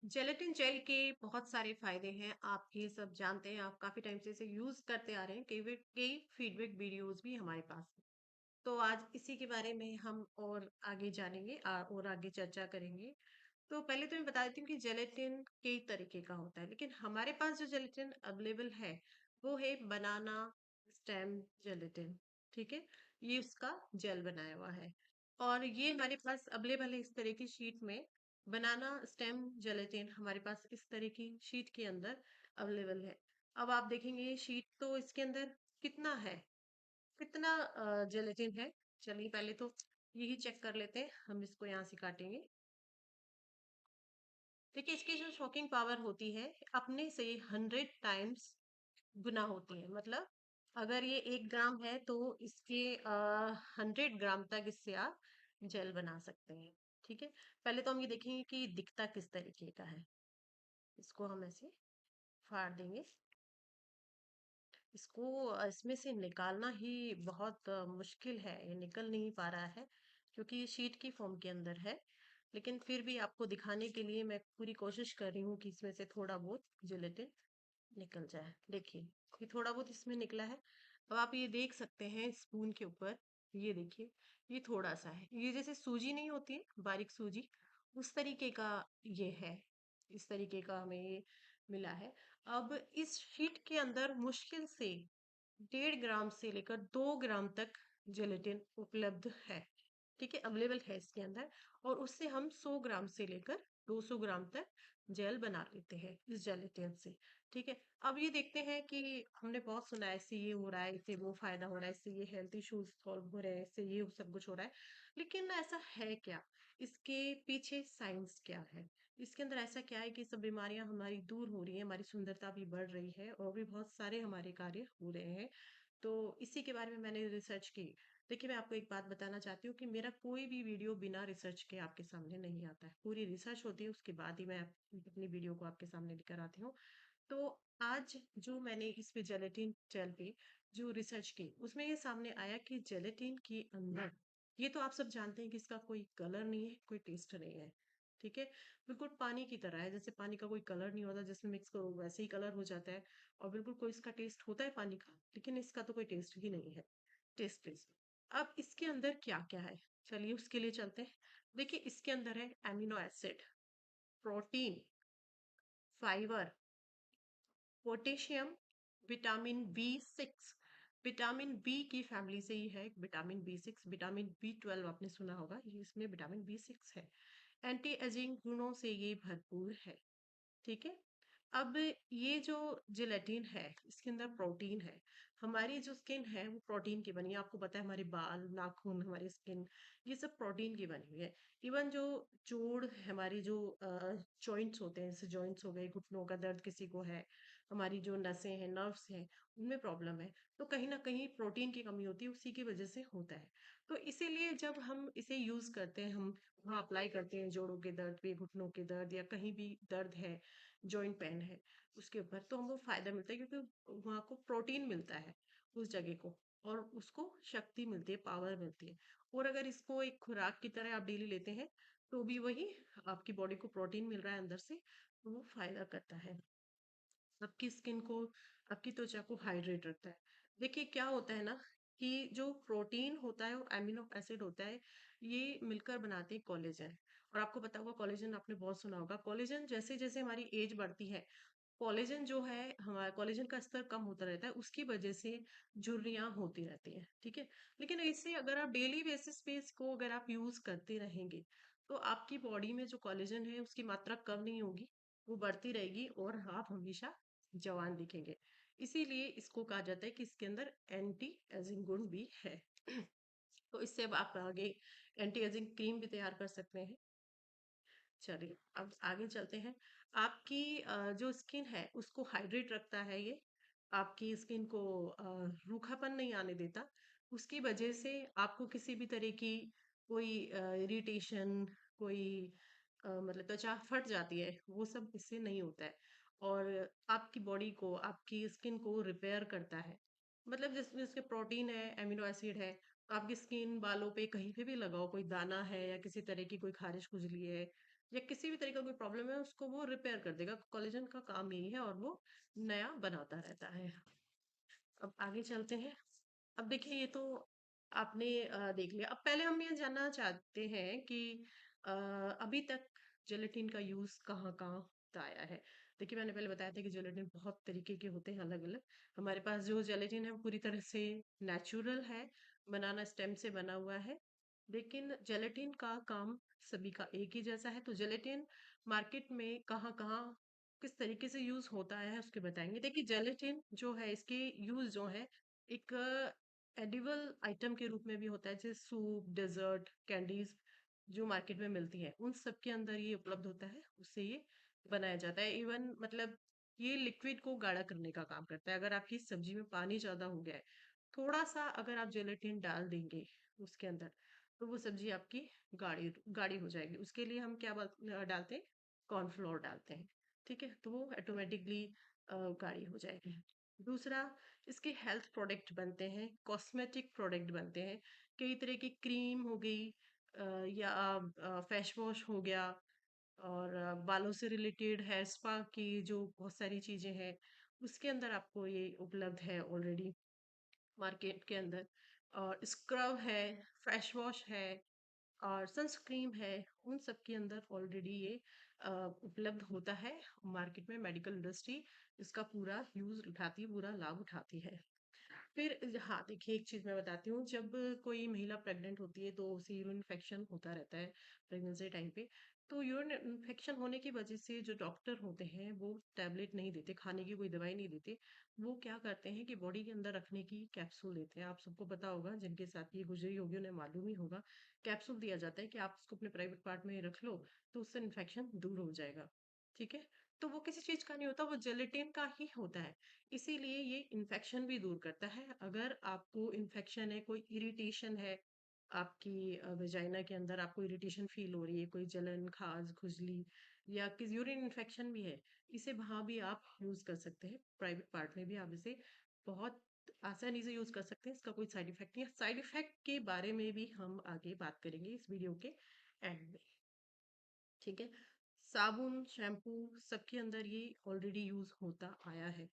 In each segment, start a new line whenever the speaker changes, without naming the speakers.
Gelatin jail के बहुत सारे फायदे हैं। आप ये सब जानते हैं, आप काफी टाइम से इसे यूज करते आ रहे हैं। कई फीडबैक वीडियोस भी हमारे पास हैं। तो आज इसी के बारे में हम और आगे जानेंगे और आगे चर्चा करेंगे। तो पहले तो मैं बता देती हूँ कि जेलेटिन कई तरीके का होता है, लेकिन हमारे पास जो जेलेटिन अवेलेबल है वो है बनाना स्टेम जेलेटिन। ठीक है, ये उसका जेल बनाया हुआ है और ये हमारे पास अवेलेबल है इस तरह की शीट में। बनाना स्टेम जेलेटिन हमारे पास इस तरह की शीट के अंदर अवेलेबल है। अब आप देखेंगे ये शीट, तो इसके अंदर कितना है, कितना जेलेटिन है। चलिए पहले तो यही चेक कर लेते हैं। हम इसको यहाँ से काटेंगे। देखिए इसकी जो शॉकिंग पावर होती है अपने से 100 टाइम्स गुना होती है। मतलब अगर ये 1 ग्राम है तो इसके 100 ग्राम तक इससे आप जेल बना सकते हैं। ठीक है, पहले तो हम ये देखेंगे कि दिखता किस तरीके का है। इसको हम ऐसे फाड़ देंगे। इसको इसमें से निकालना ही बहुत मुश्किल है, ये निकल नहीं पा रहा है क्योंकि ये शीट की फॉर्म के अंदर है। लेकिन फिर भी आपको दिखाने के लिए मैं पूरी कोशिश कर रही हूँ कि इसमें से थोड़ा बहुत जिलेटिन निकल जाए। देखिए ये थोड़ा बहुत इसमें निकला है। अब आप ये देख सकते हैं स्पून के ऊपर, ये देखिए ये थोड़ा सा है, ये जैसे सूजी नहीं होती है बारीक सूजी, उस तरीके का ये है। इस तरीके का हमें ये मिला है। अब इस शीट के अंदर मुश्किल से 1.5 ग्राम से लेकर 2 ग्राम तक जेलेटिन उपलब्ध है। ठीक है, अवेलेबल है इसके अंदर। और उससे हम 100 ग्राम से लेकर 200 ग्राम तक जेल बना लेते हैं इस जेलेटिन से। ठीक है, अब ये देखते हैं कि हमने बहुत सुना है इससे ये हो रहा है, इससे वो फायदा हो रहा है, इससे ये हेल्थ इश्यूज सॉल्व हो रहे हैं, इससे ये सब कुछ हो रहा है। लेकिन ऐसा है क्या, इसके पीछे साइंस क्या है, इसके अंदर ऐसा क्या है कि सब बीमारियां हमारी दूर हो रही है, हमारी सुंदरता भी बढ़ रही है और भी बहुत सारे हमारे कार्य हो रहे हैं। तो इसी के बारे में मैंने रिसर्च की। देखिए मैं आपको एक बात बताना चाहती हूँ कि मेरा कोई भी वीडियो बिना रिसर्च के आपके सामने नहीं आता है। पूरी रिसर्च होती है, उसके बाद ही मैं अपनी वीडियो को आपके सामने लेकर आती हूँ। तो आज जो मैंने इस पे जेलेटिन जेल पे जो रिसर्च की उसमें ये सामने आया कि जेलेटिन के अंदर, ये तो आप सब जानते हैं कि इसका कोई कलर नहीं है, कोई टेस्ट नहीं है। ठीक है, बिल्कुल पानी की तरह है। जैसे पानी का कोई कलर नहीं होता, जिसमें मिक्स करो वैसे ही कलर हो जाता है। और बिल्कुल कोई इसका टेस्ट होता है पानी का, लेकिन इसका तो कोई टेस्ट ही नहीं है, टेस्टलेस। अब इसके अंदर क्या क्या है, चलिए उसके लिए चलते हैं। देखिए इसके अंदर है amino acid, protein, fibre, potassium, vitamin B 6। Vitamin B की फैमिली से ही है विटामिन बी 6। विटामिन बी 12 आपने सुना होगा, ये इसमें विटामिन बी 6 है। एंटी एजिंग गुणों से ये भरपूर है। ठीक है, अब ये जो जिलेटिन है इसके अंदर प्रोटीन है। हमारी जो स्किन है वो प्रोटीन की बनी है। आपको पता है हमारे बाल, नाखून, हमारी स्किन, ये सब प्रोटीन की बनी हुई है। इवन जो जोड़ हमारी जो जॉइंट्स होते हैं, जैसे जॉइंट्स हो गए, घुटनों का दर्द किसी को है, हमारी जो नसें हैं, नर्व्स हैं, उनमें प्रॉब्लम है, तो कहीं ना कहीं प्रोटीन की कमी होती है, उसी की वजह से होता है। तो इसीलिए जब हम इसे यूज करते हैं, हम वहाँ अप्लाई करते हैं जोड़ों के दर्द पे, घुटनों के दर्द या कहीं भी दर्द है, जॉइंट पेन है उसके ऊपर, तो हमको फायदा मिलता है क्योंकि वहाँ को प्रोटीन मिलता है उस जगह को, और उसको शक्ति मिलती है, पावर मिलती है। और अगर इसको एक खुराक की तरह आप डेली लेते हैं तो भी वही आपकी बॉडी को प्रोटीन मिल रहा है अंदर से, तो वो फायदा करता है आपकी स्किन को, आपकी त्वचा को हाइड्रेट रखता है। देखिए क्या होता है ना कि जो प्रोटीन होता है और एमिनो एसिड होता है, ये मिलकर बनाते हैं कोलेजन। और आपको पता होगा कोलेजन, आपने बहुत सुना होगा कोलेजन, जैसे जैसे हमारी एज बढ़ती है कोलेजन जो है, हमारा कोलेजन का स्तर कम होता रहता है, उसकी वजह से झुर्रियां होती रहती है। ठीक है, लेकिन इससे अगर आप डेली बेसिस पे इसको अगर आप यूज करते रहेंगे तो आपकी बॉडी में जो कोलेजन है उसकी मात्रा कम नहीं होगी, वो बढ़ती रहेगी और आप हमेशा जवान दिखेंगे। इसीलिए इसको कहा जाता है कि इसके अंदर एंटी एजिंग गुण भी है। तो इससे अब आप आगे एंटी एजिंग क्रीम भी तैयार कर सकते हैं। चलिए अब आगे चलते हैं। आपकी जो स्किन है उसको हाइड्रेट रखता है ये, आपकी स्किन को रूखापन नहीं आने देता। उसकी वजह से आपको किसी भी तरह की कोई इरिटेशन, कोई मतलब त्वचा फट जाती है, वो सब इससे नहीं होता है। और आपकी बॉडी को, आपकी स्किन को रिपेयर करता है। मतलब जिसमें इसके प्रोटीन है, एमिनो एसिड है, तो आपकी स्किन, बालों पे कहीं पे भी लगाओ, कोई दाना है या किसी तरह की कोई खारिश खुजली है, या किसी भी तरह का कोई प्रॉब्लम है उसको वो रिपेयर कर देगा। कोलेजन का काम यही है और वो नया बनाता रहता है। अब आगे चलते हैं। अब देखिए ये तो आपने देख लिया। अब पहले हम ये जानना चाहते हैं कि अ, अभी तक जेलेटिन का यूज कहाँ कहाँ होता आया है। देखिए मैंने पहले बताया था कि जेलेटिन बहुत तरीके के होते हैं अलग अलग। हमारे पास जो जेलेटिन है वो पूरी तरह से नेचुरल है, बनाना स्टेम से बना हुआ है। लेकिन जेलेटिन का काम सभी का एक ही जैसा है। तो जेलेटिन मार्केट में कहाँ कहाँ किस तरीके से यूज होता है उसके बताएंगे। देखिए जेलेटिन जो है इसके यूज जो है एक एडिबल आइटम के रूप में भी होता है, जैसे सूप, डेजर्ट, कैंडीज जो मार्केट में मिलती है उन सब के अंदर ये उपलब्ध होता है, उससे ये बनाया जाता है। इवन मतलब ये लिक्विड को गाढ़ा करने का काम करता है। अगर आपकी सब्जी में पानी ज्यादा हो गया है, थोड़ा सा अगर आप जेलेटिन डाल देंगे उसके अंदर, तो वो सब्जी आपकी गाढ़ी गाढ़ी हो जाएगी। उसके लिए हम क्या डालते हैं, कॉर्नफ्लोर डालते हैं। ठीक है, तो वो ऑटोमेटिकली गाढ़ी हो जाएगी। दूसरा, इसके हेल्थ प्रोडक्ट बनते हैं, कॉस्मेटिक प्रोडक्ट बनते हैं। कई तरह की क्रीम हो गई, या फेस वॉश हो गया, और बालों से रिलेटेड हेयर स्पा की जो बहुत सारी चीजें हैं उसके अंदर आपको ये उपलब्ध है ऑलरेडी मार्केट के अंदर। और स्क्रब है, फेस वॉश है, और सनस्क्रीन है, उन सब के अंदर ऑलरेडी ये अ, उपलब्ध होता है मार्केट में। मेडिकल इंडस्ट्री इसका पूरा यूज उठाती है, पूरा लाभ उठाती है। फिर हाँ देखिए एक चीज मैं बताती हूँ, जब कोई महिला प्रेग्नेंट होती है तो उसे यूरिन इन्फेक्शन होता रहता है प्रेगनेंसी टाइम पे। तो यूरिन इन्फेक्शन होने की वजह से जो डॉक्टर होते हैं वो टैबलेट नहीं देते, खाने की कोई दवाई नहीं देते। वो क्या करते हैं कि बॉडी के अंदर रखने की कैप्सूल देते हैं। आप सबको पता होगा, जिनके साथ ये गुजरी होगी उन्हें मालूम ही होगा। कैप्सूल दिया जाता है कि आप इसको अपने प्राइवेट पार्ट में रख लो, तो उससे इन्फेक्शन दूर हो जाएगा। ठीक है, तो वो किसी चीज का नहीं होता, वो जेलेटिन का ही होता है। इसीलिए ये इन्फेक्शन भी दूर करता है। अगर आपको इन्फेक्शन है, कोई इरिटेशन है, आपकी वेजाइना के अंदर आपको इरिटेशन फील हो रही है, कोई जलन, खाज, खुजली, या किसी यूरिन इन्फेक्शन भी है, इसे वहां भी आप यूज कर सकते हैं। प्राइवेट पार्ट में भी आप इसे बहुत आसानी से यूज कर सकते हैं। इसका कोई साइड इफेक्ट नहीं है। साइड इफेक्ट के बारे में भी हम आगे बात करेंगे इस वीडियो के एंड में। ठीक है, साबुन, शैम्पू सबके अंदर ये ऑलरेडी यूज होता आया है,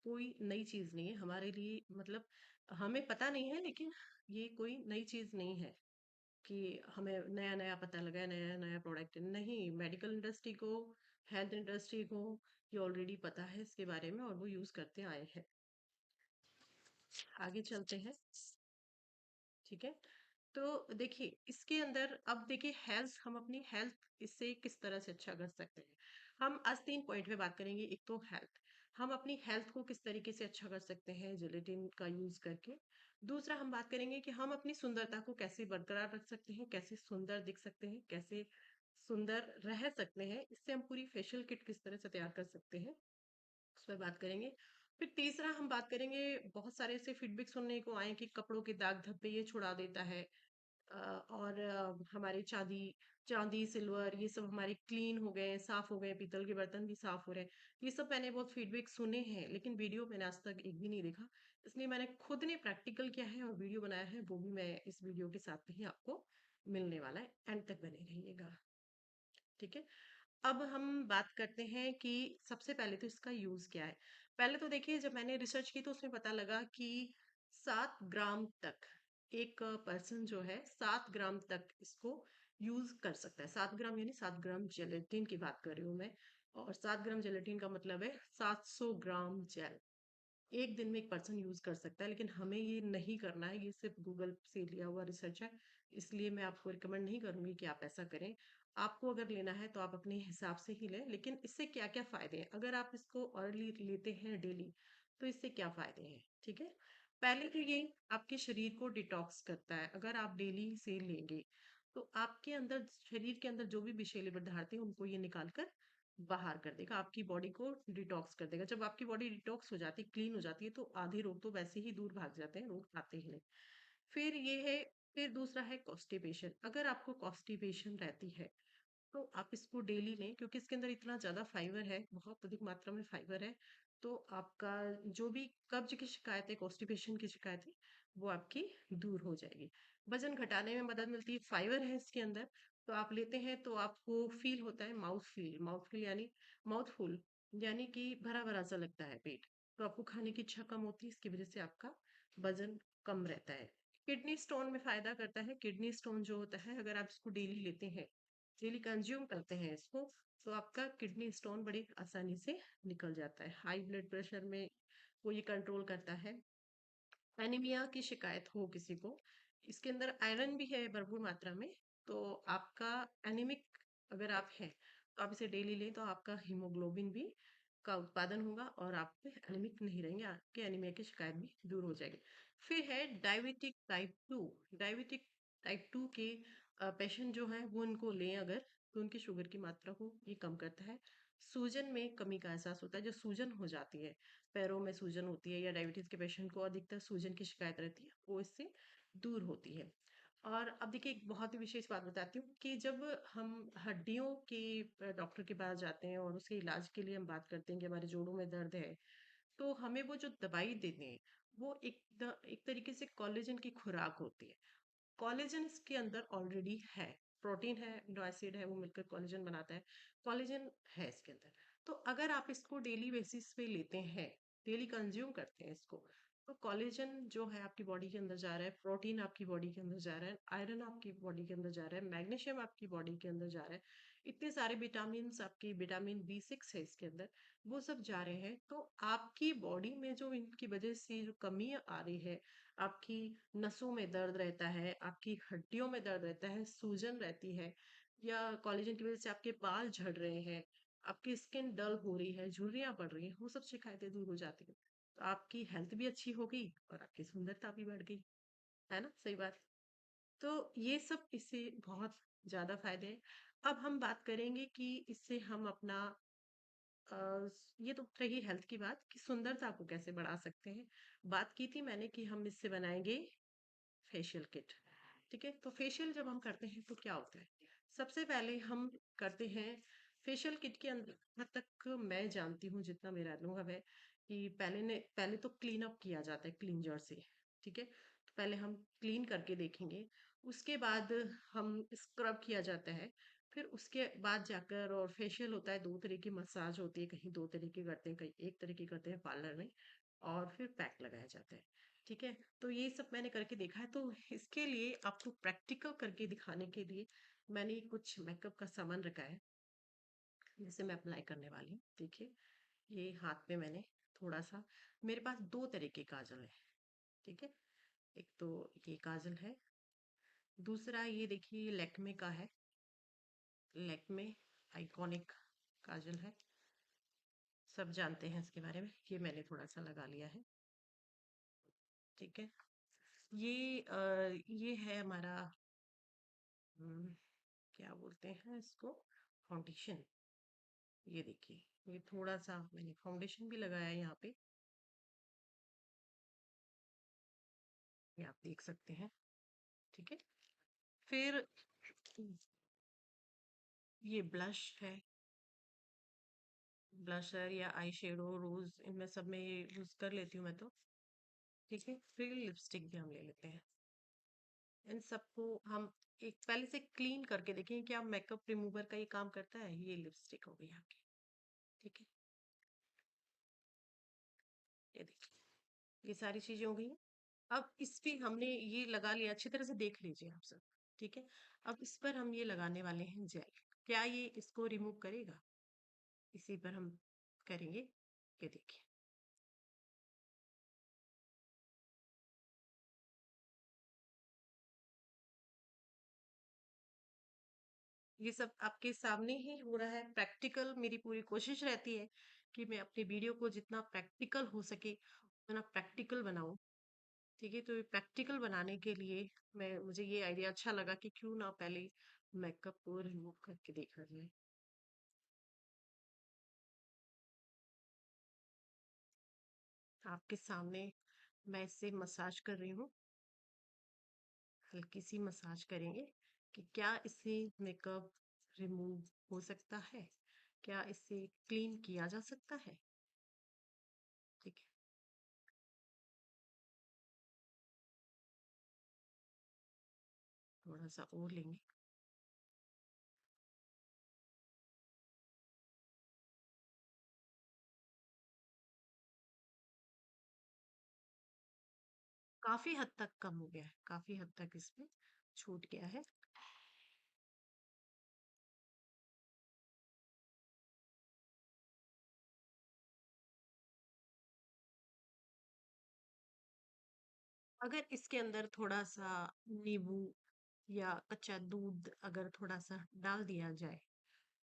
कोई नई चीज नहीं है हमारे लिए। मतलब हमें पता नहीं है, लेकिन ये कोई नई चीज नहीं है कि हमें नया नया पता लगा है, नया नया प्रोडक्ट नहीं। मेडिकल इंडस्ट्री को, हेल्थ इंडस्ट्री को ये ऑलरेडी पता है इसके बारे में और वो यूज करते आए हैं। आगे चलते हैं। ठीक है, तो देखिए इसके अंदर अब देखिए हेल्थ, हम अपनी हेल्थ इससे किस तरह से अच्छा कर सकते हैं। हम आज 3 पॉइंट पे बात करेंगे। एक तो हेल्थ, हम अपनी हेल्थ को किस तरीके से अच्छा कर सकते हैं जेलेटिन का यूज करके। दूसरा हम बात करेंगे कि हम अपनी सुंदरता को कैसे बरकरार रख सकते हैं, कैसे सुंदर दिख सकते हैं, कैसे सुंदर रह सकते हैं। इससे हम पूरी फेशियल किट किस तरह से तैयार कर सकते हैं उस पर बात करेंगे। फिर तीसरा हम बात करेंगे, बहुत सारे ऐसे फीडबैक सुनने को आए कि कपड़ों के दाग धब्बे ये छुड़ा देता है, और हमारे चांदी चांदी सिल्वर ये सब हमारे क्लीन हो गए, साफ हो गए, पीतल के बर्तन भी साफ हो रहे हैं। ये सब मैंने बहुत फीडबैक सुने हैं, लेकिन वीडियो मैंने आज तक एक भी नहीं देखा। इसलिए मैंने खुद ने प्रैक्टिकल किया है और वीडियो बनाया है, वो भी मैं इस वीडियो के साथ में ही आपको मिलने वाला है। एंड तक बने रहिएगा। ठीक है, अब हम बात करते हैं कि सबसे पहले तो इसका यूज क्या है। पहले तो देखिए जब मैंने रिसर्च की तो उसमें पता लगा कि 7 ग्राम तक एक पर्सन जो है 7 ग्राम तक इसको यूज कर सकता है। 7 ग्राम यानी 7 ग्राम जेलेटिन की बात कर रही हूँ मैं। और 7 ग्राम जेलेटिन का मतलब है 700 ग्राम जेल एक दिन में एक पर्सन यूज कर सकता है। लेकिन हमें ये नहीं करना है, ये सिर्फ गूगल से लिया हुआ रिसर्च है। इसलिए मैं आपको रिकमेंड नहीं करूंगी कि आप ऐसा करें। आपको अगर लेना है तो आप अपने हिसाब से ही लें। लेकिन इससे क्या क्या फायदे हैं, अगर आप इसको अर्ली लेते हैं डेली, तो इससे क्या फायदे हैं। ठीक है, पहले तो ये आपके शरीर को डिटॉक्स करता है। अगर आप डेली से लेंगे तो आपके अंदर, शरीर के अंदर जो भी विषैले पदार्थ हैं उनको ये निकाल कर बाहर कर देगा, आपकी बॉडी को डिटॉक्स कर देगा। जब आपकी बॉडी डिटॉक्स हो जाती है, क्लीन हो जाती है, तो आधे रोग तो वैसे ही दूर भाग जाते हैं, रोग आते ही नहीं। फिर ये है, फिर दूसरा है कॉन्स्टिपेशन। अगर आपको कॉन्स्टिपेशन रहती है तो आप इसको डेली लें, क्योंकि इसके अंदर इतना ज्यादा फाइबर है, बहुत अधिक मात्रा में फाइबर है। तो आपका जो भी कब्ज की शिकायत है, कॉन्स्टिपेशन की शिकायत है, वो आपकी दूर हो जाएगी। वजन घटाने में मदद मिलती है, फाइबर है इसके अंदर। तो आप लेते हैं तो आपको फील होता है माउथ फील यानी माउथ फुल, यानी कि भरा भरा सा लगता है पेट। तो आपको खाने की इच्छा कम होती है, इसकी वजह से आपका वजन कम रहता है। किडनी स्टोन में फायदा करता है। किडनी स्टोन जो होता है, अगर आप इसको डेली लेते हैं, डेली कंज्यूम करते हैं इसको, तो आपका किडनी स्टोन बड़ी आसानी से निकल जाता है। हाई ब्लड प्रेशर में वो ये कंट्रोल करता है। एनीमिया की शिकायत हो किसी को, इसके अंदर आयरन भी है भरपूर मात्रा में, तो आपका एनीमिक अगर आप हैं, तो आप इसे डेली लें तो आपका हीमोग्लोबिन भी का उत्पादन होगा और आप एनीमिक नहीं रहेंगे, आपके एनीमिया की शिकायत भी दूर हो जाएगी। फिर है डायबिटिक टाइप 2। डायबिटिक टाइप 2 के पेशेंट जो है वो इनको लें अगर, तो उनकी शुगर की मात्रा को ये कम करता है। सूजन में कमी का एहसास होता है, जो सूजन हो जाती है, पैरों में सूजन होती है, या डायबिटीज के पेशेंट को अधिकतर सूजन की शिकायत रहती है, वो इससे दूर होती है। और अब देखिए एक बहुत ही विशेष बात बताती हूँ कि जब हम हड्डियों के डॉक्टर के पास जाते हैं और उसके इलाज के लिए हम बात करते हैं कि हमारे जोड़ों में दर्द है, तो हमें वो जो दवाई देते हैं वो एक तरीके से कोलेजन की खुराक होती है। कोलेजन इसके अंदर ऑलरेडी है, प्रोटीन है, अमीनो एसिड है, वो मिलकर कोलेजन बनाता है। कोलेजन है इसके अंदर। तो अगर आप इसको डेली बेसिस पे लेते हैं, डेली कंज्यूम करते हैं इसको, तो कोलेजन जो है आपकी बॉडी के अंदर जा रहा है, प्रोटीन आपकी बॉडी के अंदर जा रहा है, आयरन आपकी बॉडी के अंदर जा रहा है, मैग्नीशियम आपकी बॉडी के अंदर जा रहा है, इतने सारे विटामिन, आपकी विटामिन B6 है इसके अंदर, वो सब जा रहे हैं। तो आपकी बॉडी में जो इनकी वजह से जो कमी आ रही है, आपकी नसों में दर्द रहता है, आपकी हड्डियों में दर्द रहता है, सूजन रहती है, या कोलेजन की वजह से आपके बाल झड़ रहे हैं, आपकी स्किन डल हो रही है, झुर्रियां पड़ रही हैं, वो सब शिकायतें दूर हो जाती हैं। तो आपकी हेल्थ भी अच्छी हो गई और आपकी सुंदरता भी बढ़ गई, है ना? सही बात। तो ये सब इससे बहुत ज्यादा फायदे हैं। अब हम बात करेंगे कि इससे हम अपना ये तो रही हेल्थ की बात कि सुंदरता को कैसे बढ़ा सकते हैं। बात की थी मैंने कि हम इससे बनाएंगे फेशियल किट। ठीक है, तो फेशियल जब हम करते हैं तो क्या होता है, सबसे पहले हम करते हैं फेशियल किट के अंदर, जहाँ तक मैं जानती हूँ, जितना मेरा अनुभव है, कि पहले तो क्लीन अप किया जाता है क्लींजर से। ठीक है, तो पहले हम क्लीन करके देखेंगे, उसके बाद हम स्क्रब किया जाता है, फिर उसके बाद जाकर, और फेशियल होता है, दो तरह की मसाज होती है, कहीं दो तरह की करते हैं, कहीं एक तरह की करते हैं पार्लर में, और फिर पैक लगाया जाता है। ठीक है, तो ये सब मैंने करके देखा है। तो इसके लिए आपको प्रैक्टिकल करके दिखाने के लिए मैंने कुछ मेकअप का सामान रखा है, जिसे मैं अप्लाई करने वाली हूँ। देखिए, ये हाथ में मैंने थोड़ा सा, मेरे पास दो तरह के काजल है। ठीक है, एक तो ये काजल है, दूसरा ये देखिए लैक्मे का है, लैक्मे आइकॉनिक काजल है, सब जानते हैं इसके बारे में। ये मैंने थोड़ा सा लगा लिया है। ठीक है, ये है हमारा, हम्म, क्या बोलते हैं इसको, फाउंडेशन। ये देखिए, ये थोड़ा सा मैंने फाउंडेशन भी लगाया है यहाँ पे, ये आप देख सकते हैं। ठीक है, फिर ये ब्लश है, ब्लशर या आई शेडो, रोज, इनमें सब में ये यूज कर लेती हूँ मैं तो। ठीक है, फिर लिपस्टिक भी हम ले लेते हैं। इन सबको हम एक पहले से क्लीन करके देखें क्या मेकअप रिमूवर का ये काम करता है। ये लिपस्टिक हो गई आपकी। ठीक है, ये देखिए, ये सारी चीजें हो गई हैं। अब इस पे हमने ये लगा लिया, अच्छी तरह से देख लीजिए आप सब। ठीक है, अब इस पर हम ये लगाने वाले हैं जेल। क्या ये इसको रिमूव करेगा? इसी पर हम करेंगे। ये देखिए, ये सब आपके सामने ही हो रहा है, प्रैक्टिकल। मेरी पूरी कोशिश रहती है कि मैं अपनी वीडियो को जितना प्रैक्टिकल हो सके उतना प्रैक्टिकल बनाऊं। ठीक है, तो ये प्रैक्टिकल बनाने के लिए मैं मुझे ये आइडिया अच्छा लगा कि क्यों ना पहले मेकअप को रिमूव करके देखा जाए। आपके सामने मैं इसे मसाज कर रही हूँ, हल्की सी मसाज करेंगे कि क्या इससे मेकअप रिमूव हो सकता है, क्या इससे क्लीन किया जा सकता है। ठीक है, थोड़ा सा और लेंगे। काफी हद तक कम हो गया है, काफी हद तक इसमें छूट गया है। अगर इसके अंदर थोड़ा सा नींबू या कच्चा दूध अगर थोड़ा सा डाल दिया जाए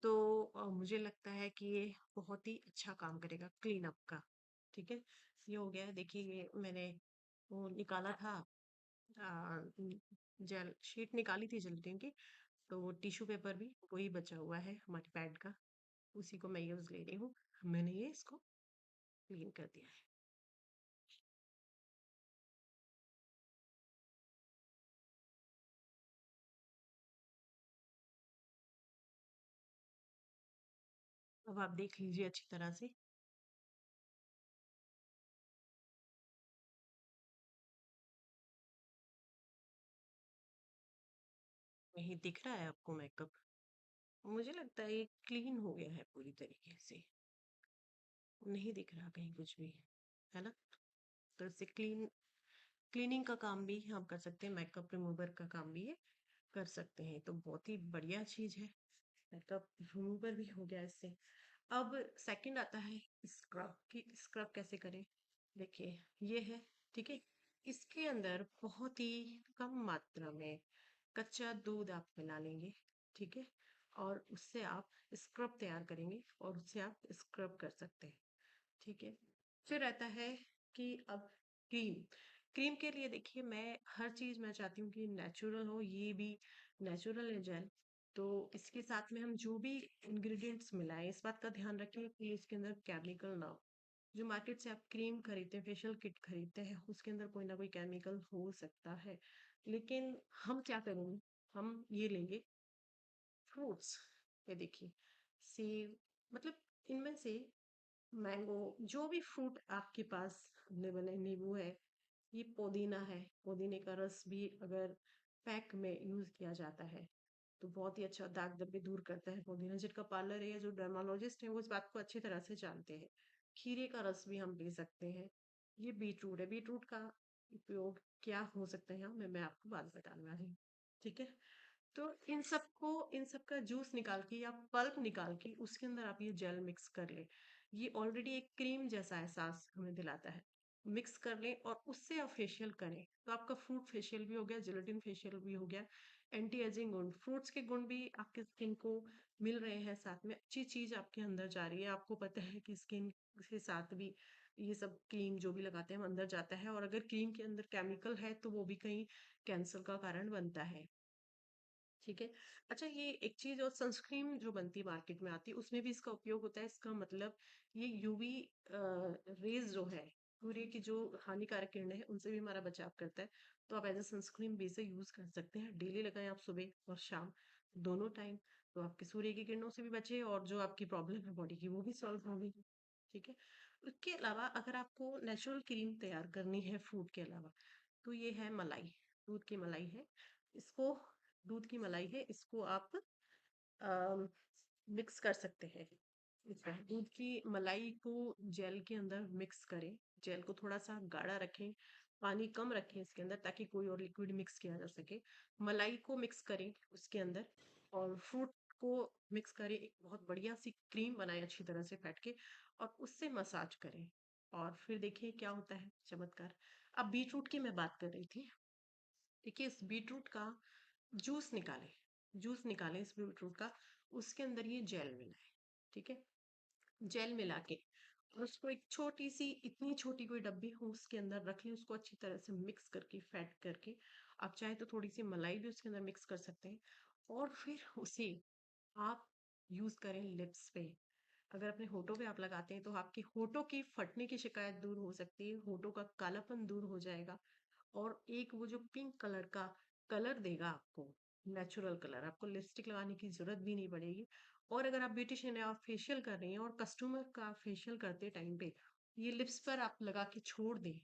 तो मुझे लगता है कि ये बहुत ही अच्छा काम करेगा क्लीन अप का। ठीक है, ये हो गया है। देखिए ये मैंने वो निकाला था, जेल शीट निकाली थी जेलेटिन की, तो वो टिश्यू पेपर भी वही बचा हुआ है हमारे पैड का, उसी को मैं यूज ले रही हूँ। मैंने ये इसको क्लीन कर दिया है। अब आप देख लीजिए अच्छी तरह से। वही दिख रहा है आपको मेकअप? मुझे लगता है ये क्लीन हो गया है पूरी तरीके से, नहीं दिख रहा कहीं कुछ भी, है ना? तो इससे क्लीनिंग का काम भी हम कर सकते हैं, मेकअप रिमूवर का काम भी ये कर सकते हैं, तो बहुत ही बढ़िया चीज है। मेकअप रिमूवर भी हो गया इससे। अब सेकंड आता है स्क्रब की, स्क्रब कैसे करें। देखिए ये है, ठीक है, इसके अंदर बहुत ही कम मात्रा में कच्चा दूध आप मिला लेंगे, ठीक है, और उससे आप स्क्रब तैयार करेंगे और उससे आप स्क्रब कर सकते हैं, ठीक है। फिर रहता है कि अब क्रीम, क्रीम के लिए देखिए मैं हर चीज मैं चाहती हूँ कि नेचुरल हो, ये भी नेचुरल है जेल। तो इसके साथ में हम जो भी इंग्रेडिएंट्स मिलाएं इस बात का ध्यान रखें कि इसके अंदर केमिकल ना हो। जो मार्केट से आप क्रीम खरीदते हैं, फेशियल किट खरीदते हैं, उसके अंदर कोई ना कोई केमिकल हो सकता है। लेकिन हम क्या करेंगे, हम ये लेंगे फ्रूट्स। ये देखिए सेब, मतलब इनमें से मैंगो, जो भी फ्रूट आपके पास अवेलेबल है, नींबू है, ये पुदीना है, पुदीने का रस भी अगर पैक में यूज किया जाता है तो बहुत ही अच्छा दाग धब्बे दूर करता है पुदीना। जिनका पार्लर है या जो डर्मालॉजिस्ट है वो इस बात को अच्छी तरह से जानते हैं। खीरे का रस भी हम ले सकते हैं। ये बीटरूट है, बीटरूट का उपयोग क्या हो सकता है यहाँ मैं आपको बात बताने वाली हूँ, ठीक है। तो इन सब का जूस निकाल के या पल्प निकाल के उसके अंदर आप ये जेल मिक्स कर लें। ये ऑलरेडी एक क्रीम जैसा एहसास हमें दिलाता है। मिक्स कर लें और उससे आप फेशियल करें तो आपका फ्रूट फेशियल भी हो गया, जेलेटिन फेशियल भी हो गया। एंटी एजिंग गुण, फ्रूट्स के गुण भी आपके स्किन को मिल रहे हैं, साथ में अच्छी चीज आपके अंदर जा रही है। आपको पता है कि स्किन के साथ भी ये सब क्रीम जो भी लगाते हैं हम अंदर जाता है, और अगर क्रीम के अंदर केमिकल है तो वो भी कहीं कैंसर का कारण बनता है, ठीक है। अच्छा ये एक चीज और, सनस्क्रीन जो बनती है मार्केट में आती है उसमें भी इसका उपयोग होता है। इसका मतलब ये यूवी रेज जो है, सूर्य की जो हानिकारक किरणें हैं उनसे भी हमारा बचाव करता है। तो आप एज ए सनस्क्रीन भी इसे यूज कर सकते हैं, डेली लगाएं आप सुबह और शाम दोनों टाइम। तो आपके सूर्य की किरणों से भी बचे और जो आपकी प्रॉब्लम है बॉडी की वो भी सॉल्व होगी, ठीक है। उसके अलावा अगर आपको नेचुरल क्रीम तैयार करनी है फ्रूट के अलावा तो ये है मलाई, दूध की मलाई है। इसको, दूध की मलाई है, इसको आप मिक्स कर सकते हैं। इसमें दूध की मलाई को जेल के अंदर मिक्स करें, जेल को थोड़ा सा गाढ़ा रखें, पानी कम रखें इसके अंदर ताकि कोई और लिक्विड मिक्स किया जा सके। मलाई को मिक्स करें उसके अंदर और फ्रूट को मिक्स करें, एक बहुत बढ़िया सी क्रीम बनाए अच्छी तरह से फेंट के, और उससे मसाज करें। और फिर देखिए क्या होता है चमत्कार। अब बीटरूट की मैं बात कर रही थी, देखिए इस बीटरूट का जूस निकालें, जूस निकालें इस बीटरूट का, उसके अंदर ये जेल मिलाएं, ठीक है। जेल मिला के और उसको एक छोटी सी, इतनी छोटी कोई डब्बी हो उसके अंदर रख लें, उसको अच्छी तरह से मिक्स करके फेंट करके, आप चाहे तो थोड़ी सी मलाई भी उसके अंदर मिक्स कर सकते हैं। और फिर उसे आप यूज करें लिप्स पे। अगर अपने होठों पे आप लगाते हैं तो आपके होठों की फटने की शिकायत दूर हो सकती है, होठों का कालापन दूर हो जाएगा। और एक वो जो पिंक कलर का कलर देगा आपको, नेचुरल कलर, आपको लिपस्टिक लगाने की जरूरत भी नहीं पड़ेगी। और अगर आप ब्यूटिशियन है, आप फेशियल कर रही हैं और कस्टमर का फेशियल करते टाइम पे ये लिप्स पर आप लगा के छोड़ दें,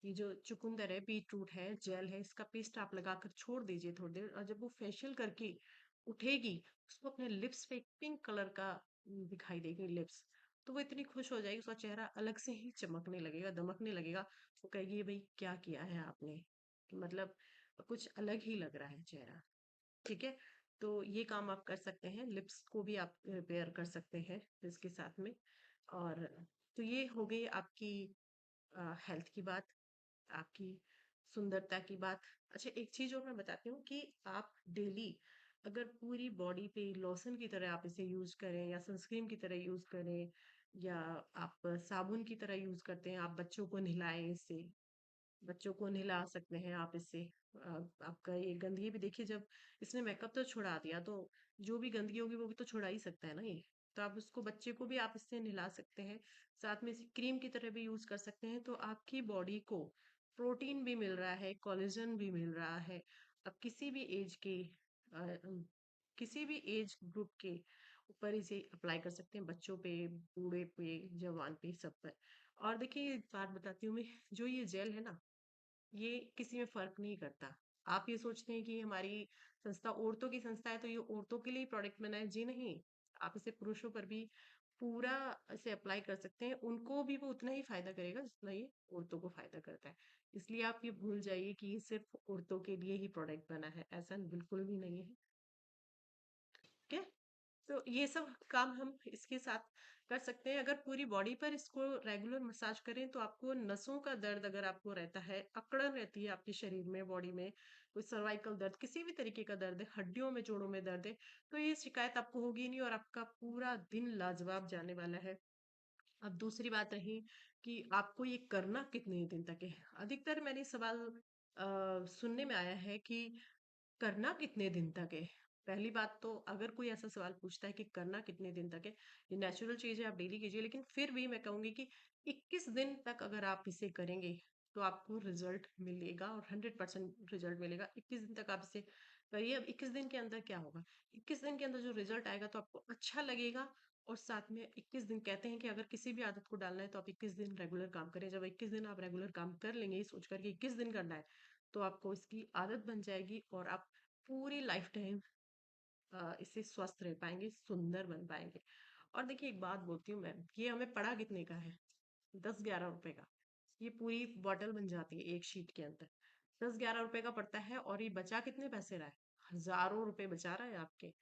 ये जो चुकंदर है, बीटरूट है, जेल है, इसका पेस्ट आप लगाकर छोड़ दीजिए थोड़ी देर, और जब वो फेशियल करके उठेगी उसको अपने लिप्स पे एक पिंक कलर का दिखाई देगी लिप्स, तो वो इतनी खुश हो जाएगी, उसका चेहरा अलग से ही चमकने लगेगा, दमकने लगेगा। वो कहेगी, "ये भाई क्या किया है आपने? मतलब कुछ अलग ही लग रहा है चेहरा।" ठीक है? तो ये काम आप कर सकते हैं, लिप्स को भी आप रिपेयर कर सकते हैं इसके साथ में। और तो ये हो गई आपकी हेल्थ की बात, आपकी सुंदरता की बात। अच्छा, एक चीज और मैं बताती हूँ कि आप डेली अगर पूरी बॉडी पे लोशन की तरह आप इसे यूज करें या सनस्क्रीन की तरह यूज करें, या आप साबुन की तरह यूज करते हैं, आप बच्चों को नहलाएं इससे, बच्चों को नहला सकते हैं आप इससे। आपका ये गंदगी भी देखिए, जब इसने मेकअप तो छुड़ा दिया, तो जो भी गंदगी होगी वो भी तो छुड़ा ही सकता है ना ये। तो आप उसको, बच्चे को भी आप इससे नहला सकते हैं, साथ में इसे क्रीम की तरह भी यूज कर सकते हैं। तो आपकी बॉडी को प्रोटीन भी मिल रहा है, कोलेजन भी मिल रहा है। अब किसी भी एज के किसी भी एज ग्रुप के ऊपर इसे अप्लाई कर सकते हैं, बच्चों पे, बूढ़े पे, जवान पे, सब पर। और देखिए, एक बात बताती हूँ मैं, जो ये जेल है ना, ये किसी में फर्क नहीं करता। आप ये सोचते हैं कि हमारी संस्था औरतों की संस्था है तो ये औरतों के लिए प्रोडक्ट बना है, जी नहीं। आप इसे पुरुषों पर भी पूरा इसे अप्लाई कर सकते हैं, उनको भी वो उतना ही फायदा करेगा जितना ये औरतों को फायदा करता है। इसलिए आप ये भूल जाइए कि ये सिर्फ औरतों के लिए ही प्रोडक्ट बना है, ऐसा बिल्कुल भी नहीं है। ठीक है? तो ये सब काम हम इसके साथ कर सकते हैं। अगर पूरी बॉडी पर इसको रेगुलर मसाज करें तो आपको नसों का दर्द अगर आपको रहता है, अकड़न रहती है आपके शरीर में, बॉडी में, कोई सर्वाइकल दर्द, किसी भी तरीके का दर्द है, हड्डियों में, जोड़ों में दर्द है, तो ये शिकायत आपको होगी नहीं और आपका पूरा दिन लाजवाब जाने वाला है। अब दूसरी बात रही कि आपको ये करना कितने दिन तक है। अधिकतर मैंने सवाल सुनने में आया है कि करना कितने दिन तक है। पहली बात तो, अगर कोई ऐसा सवाल पूछता है कि करना कितने दिन तक है, ये नेचुरल चीज है, आप डेली कीजिए, लेकिन फिर भी मैं कहूंगी कि 21 दिन तक अगर आप इसे करेंगे तो आपको रिजल्ट मिलेगा, और 100% रिजल्ट मिलेगा। 21 दिन तक आप इसे करिए। अब 21 दिन के अंदर क्या होगा, 21 दिन के अंदर जो रिजल्ट आएगा तो आपको अच्छा लगेगा। और साथ में 21 दिन कहते हैं कि अगर किसी भी आदत को डालना है तो आप 21 दिन रेगुलर काम करें। जब 21 दिन आप रेगुलर काम कर लेंगे, ये सोच करके 21 दिन करना है, तो आपको इसकी आदत बन जाएगी और आप पूरी लाइफ टाइम इससे स्वस्थ रह पाएंगे, सुंदर बन पाएंगे। और देखिए, एक बात बोलती हूँ मैं, ये हमें पड़ा कितने का है? 10-11 रुपए का। ये पूरी बॉटल बन जाती है एक शीट के अंदर। 10-11 रुपए का पड़ता है, और ये बचा कितने पैसे रहा है? हजारों रुपए बचा रहा है आपके।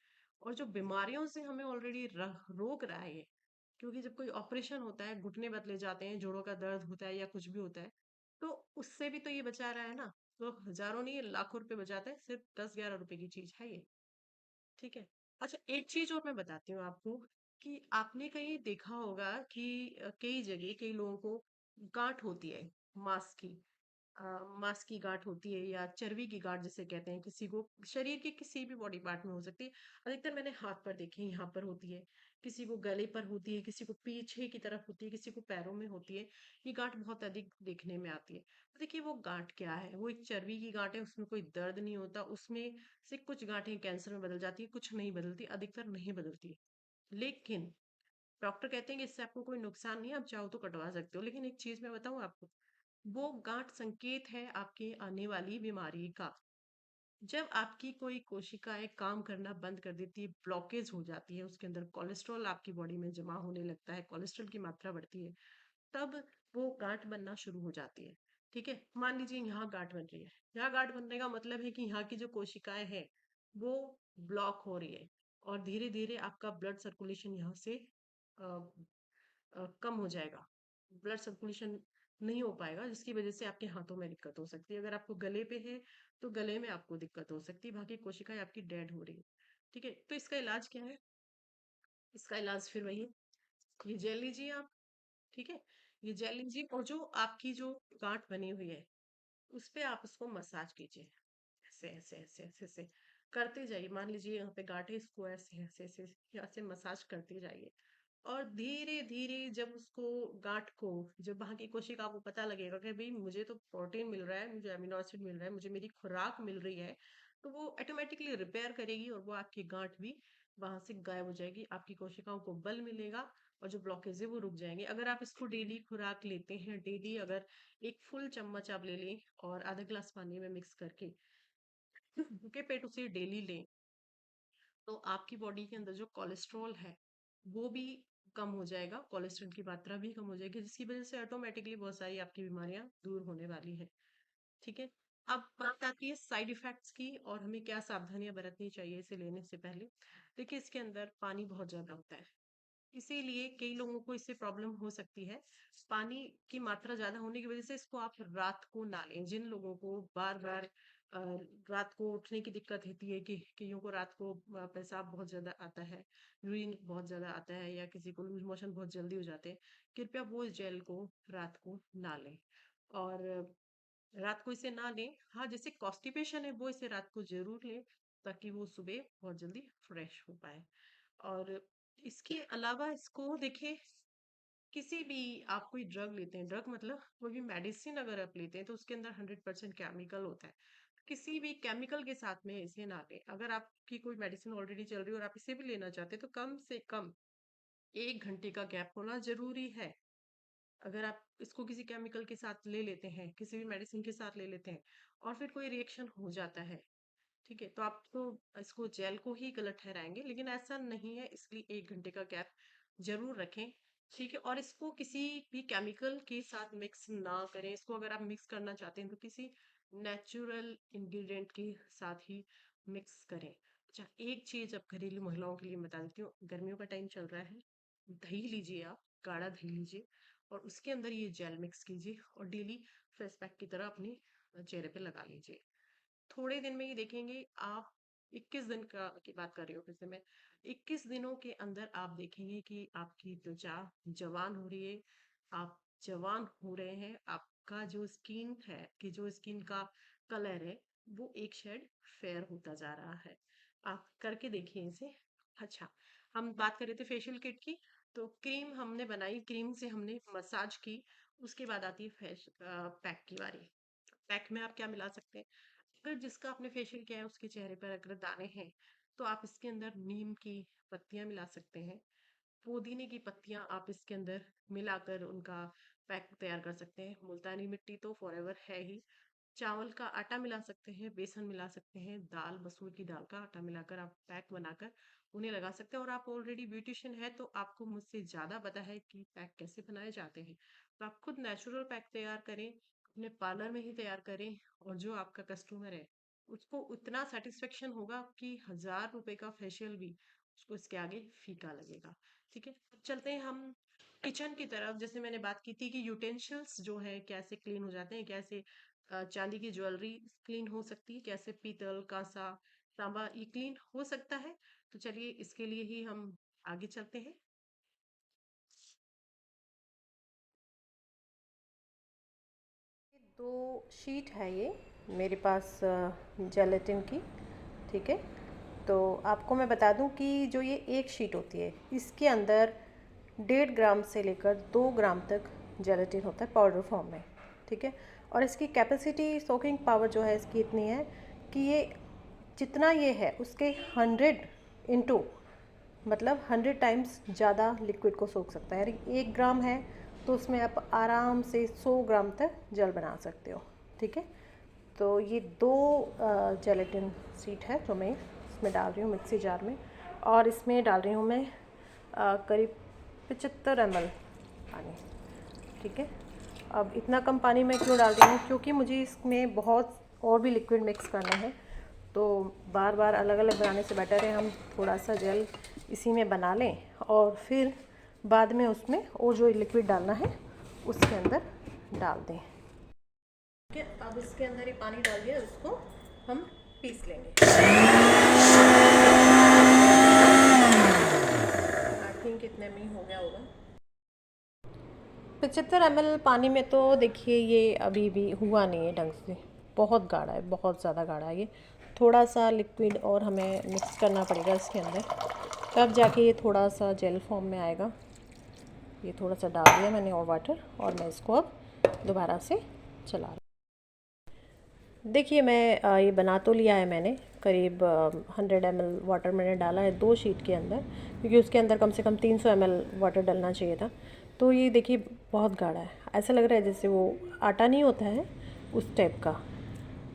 और जो बीमारियों से हमें ऑलरेडी रोक रहा है ये, क्योंकि जब कोई ऑपरेशन होता है, घुटने बदले जाते हैं, जोड़ों का दर्द होता है या कुछ भी होता है, तो उससे भी तो ये बचा रहा है ना। तो हजारों नहीं, लाखों रुपए बचाता है, सिर्फ 10-11 रुपए की चीज है ये। ठीक है? अच्छा, एक चीज और मैं बताती हूँ आपको कि आपने कहीं देखा होगा कि कई जगह कई लोगों को गांठ होती है, मांस की। मांस की गांठ होती है या चर्बी की गांठ जिसे कहते हैं, किसी को शरीर के किसी भी बॉडी पार्ट में हो सकती है। अधिकतर मैंने हाथ पर देखी है, यहाँ पर होती है, किसी को गले पर होती है, किसी को पीछे की तरफ होती है, किसी को पैरों में होती है। ये गांठ बहुत अधिक देखने में आती है। तो देखिए, वो गांठ क्या है? वो एक चर्बी की गांठ है, उसमें कोई दर्द नहीं होता, उसमें से कुछ गांठें कैंसर में बदल जाती है, कुछ नहीं बदलती, अधिकतर नहीं बदलती। लेकिन डॉक्टर कहते हैं कि इससे आपको कोई नुकसान नहीं है, आप चाहो तो कटवा सकते हो। लेकिन एक चीज मैं बताऊं आपको, वो गांठ संकेत है आपके आने वाली बीमारी का। जब आपकी कोई कोशिकाएं काम करना बंद कर देती है, ब्लॉकेज हो जाती है, उसके अंदर कोलेस्ट्रॉल आपकी बॉडी में जमा होने लगता है, कोलेस्ट्रॉल की मात्रा बढ़ती है, तब वो गांठ बनना शुरू हो जाती है। ठीक है? मान लीजिए यहाँ गांठ बन रही है। यहाँ गांठ बनने का मतलब है कि यहाँ की जो कोशिकाएं हैं वो ब्लॉक हो रही है, और धीरे धीरे आपका ब्लड सर्कुलेशन यहाँ से कम हो जाएगा। ब्लड सर्कुलेशन नहीं हो पाएगा, जिसकी वजह से आपके हाथों में दिक्कत हो सकती है। अगर आपको गले पे है तो गले में आपको दिक्कत हो सकती है, बाकी कोशिकाएं आपकी डेड हो रही है। ठीक है? तो इसका इलाज क्या है? इसका इलाज फिर वही है, ये जेल लीजिए आप। ठीक है? ये जेल लीजिए, और जो आपकी जो गांठ बनी हुई है उस पे आप उसको मसाज कीजिए। ऐसे ऐसे ऐसे ऐसे ऐसे करते जाइए। मान लीजिए यहाँ पे गांठ है, इसको ऐसे ऐसे ऐसे ऐसे मसाज करते जाइए। और धीरे धीरे जब उसको, गांठ को, जब वहां की कोशिका को पता लगेगा कि भाई मुझे तो प्रोटीन मिल रहा है, मुझे अमीनो एसिड मिल रहा है, मुझे मेरी खुराक मिल रही है, तो वो ऑटोमेटिकली रिपेयर करेगी और वो आपकी गांठ भी वहां से गायब हो जाएगी, आपकी कोशिकाओं को बल मिलेगा, और जो ब्लॉकेज है वो रुक जाएंगे। अगर आप इसको डेली खुराक लेते हैं, डेली अगर एक फुल चम्मच आप ले लें और आधा ग्लास पानी में मिक्स करके भूखे पेट उसे डेली लें, तो आपकी बॉडी के अंदर जो कोलेस्ट्रॉल है वो भी कम हो जाएगा, कोलेस्ट्रॉल की मात्रा भी कम हो जाएगी, जिसकी वजह से ऑटोमेटिकली बहुत सारी आपकी बीमारियां दूर होने वाली है। ठीक है। अब बात आती है साइड इफेक्ट्स की और हमें क्या सावधानियां बरतनी चाहिए इसे लेने से पहले। देखिए, इसके अंदर पानी बहुत ज्यादा होता है, इसीलिए कई लोगों को इससे प्रॉब्लम हो सकती है। पानी की मात्रा ज्यादा होने की वजह से इसको आप रात को ना लें। जिन लोगों को बार बार रात को उठने की दिक्कत होती है, कि कईयों को रात को पेशाब बहुत ज्यादा आता है, यूरिन बहुत ज्यादा आता है, या किसी को लूज मोशन बहुत जल्दी हो जाते हैं, कृपया वो जेल को रात को ना लें। और रात को इसे ना लें। हाँ, जैसे कॉन्स्टिपेशन है वो इसे रात को जरूर लें, ताकि वो सुबह बहुत जल्दी फ्रेश हो पाए। और इसके अलावा इसको देखिए, किसी भी आप कोई ड्रग लेते हैं, ड्रग मतलब कोई भी मेडिसिन अगर आप लेते हैं तो उसके अंदर 100% केमिकल होता है। किसी भी केमिकल के साथ में इसे ना लें। अगर आपकी कोई मेडिसिन ऑलरेडी चल रही है और आप इसे भी लेना चाहते हैं तो कम से कम 1 घंटे का गैप होना जरूरी है। अगर आप इसको किसी केमिकल के साथ ले लेते हैं, किसी भी मेडिसिन के साथ ले लेते हैं और फिर कोई रिएक्शन हो जाता है, ठीक है, तो आप तो इसको जेल को ही गलत ठहराएंगे, लेकिन ऐसा नहीं है। इसलिए 1 घंटे का गैप जरूर रखें। ठीक है। और इसको किसी भी केमिकल के साथ मिक्स ना करें। इसको अगर आप मिक्स करना चाहते हैं तो किसी नेचुरल इंग्रेडिएंट के साथ ही मिक्स करें। अच्छा, एक चीज अब घरेलू महिलाओं के लिए बता देती हूँ। गर्मियों का टाइम चल रहा है, दही लीजिए, आप गाढ़ा दही लीजिए और उसके अंदर ये जेल मिक्स कीजिए और डेली फेस पैक की तरह अपने चेहरे पे लगा लीजिए। थोड़े दिन में ही देखेंगे आप, 21 दिन का की बात कर रही हूँ फिर से मैं, 21 दिनों के अंदर आप देखेंगे कि आपकी त्वचा जवान हो रही है, आप जवान हो रहे हैं। आपका जो स्किन है, कि जो स्किन का कलर है, वो एक शेड फेयर होता जा रहा है। आप करके देखिए इसे। अच्छा, हम बात कर रहे थे फेशियल किट की, तो क्रीम हमने बनाई, क्रीम से हमने मसाज की, उसके बाद आती है फेस पैक की बारी। पैक में आप क्या मिला सकते हैं? अगर जिसका आपने फेशियल किया है उसके चेहरे पर अगर दाने हैं तो आप इसके अंदर नीम की पत्तियां मिला सकते हैं। पुदीने की पत्तियां आप इसके अंदर मिलाकर उनका पैक तैयार कर सकते हैं। मुल्तानी मिट्टी तो फॉरएवर है ही। चावल का आटा मिला सकते हैं, बेसन मिला सकते हैं, दाल मसूर की दाल का आटा मिलाकर आप पैक बनाकर उन्हें लगा सकते हैं। और आप ऑलरेडी ब्यूटिशियन है तो आपको मुझसे ज्यादा पता है कि पैक कैसे बनाए जाते हैं। तो आप खुद नेचुरल पैक तैयार करें, अपने पार्लर में ही तैयार करें, और जो आपका कस्टमर है उसको उतना सेटिस्फेक्शन होगा कि 1000 रुपए का फेशियल भी उसको इसके आगे फीका लगेगा। ठीक है। अब चलते हैं हम किचन की तरफ। जैसे मैंने बात की थी कि यूटेंसिल्स जो है कैसे क्लीन हो जाते हैं, कैसे चांदी की ज्वेलरी क्लीन हो सकती है, कैसे पीतल कांसा तांबा ये क्लीन हो सकता है। तो चलिए इसके लिए ही हम आगे चलते हैं। दो शीट है ये मेरे पास जेलेटिन की। ठीक है। तो आपको मैं बता दूं कि जो ये एक शीट होती है इसके अंदर 1.5 ग्राम से लेकर 2 ग्राम तक जेलेटिन होता है पाउडर फॉर्म में। ठीक है। और इसकी कैपेसिटी सोकिंग पावर जो है इसकी इतनी है कि ये जितना ये है उसके 100 मतलब 100 टाइम्स ज़्यादा लिक्विड को सोख सकता है। 1 ग्राम है तो उसमें आप आराम से 100 ग्राम तक जल बना सकते हो। ठीक है। तो ये दो जेलेटिन शीट है जो मैं इसमें डाल रही हूँ मिक्सी जार में, और इसमें डाल रही हूँ मैं करीब 75 ml पानी। ठीक है। अब इतना कम पानी मैं क्यों डाल रही हूँ, क्योंकि मुझे इसमें बहुत और भी लिक्विड मिक्स करना है। तो बार बार अलग अलग बनाने से बेटर है हम थोड़ा सा जेल इसी में बना लें और फिर बाद में उसमें वो जो लिक्विड डालना है उसके अंदर डाल दें। ठीक है। अब इसके अंदर ये पानी डाल दिया, इसको हम पीस लेंगे। आई थिंक इतने में ही हो गया होगा। 75 ml पानी में तो देखिए ये अभी भी हुआ नहीं है ढंग से, बहुत गाढ़ा है, बहुत ज़्यादा गाढ़ा है ये। थोड़ा सा लिक्विड और हमें मिक्स करना पड़ेगा इसके अंदर, तब जाके ये थोड़ा सा जेल फॉर्म में आएगा। ये थोड़ा सा डाल दिया मैंने और वाटर, और मैं इसको अब दोबारा से चला रही हूँ। देखिए मैं ये बना तो लिया है मैंने, करीब 100 ml वाटर मैंने डाला है 2 शीट के अंदर, क्योंकि उसके अंदर कम से कम 300 ml वाटर डलना चाहिए था। तो ये देखिए बहुत गाढ़ा है, ऐसा लग रहा है जैसे वो आटा नहीं होता है उस टाइप का।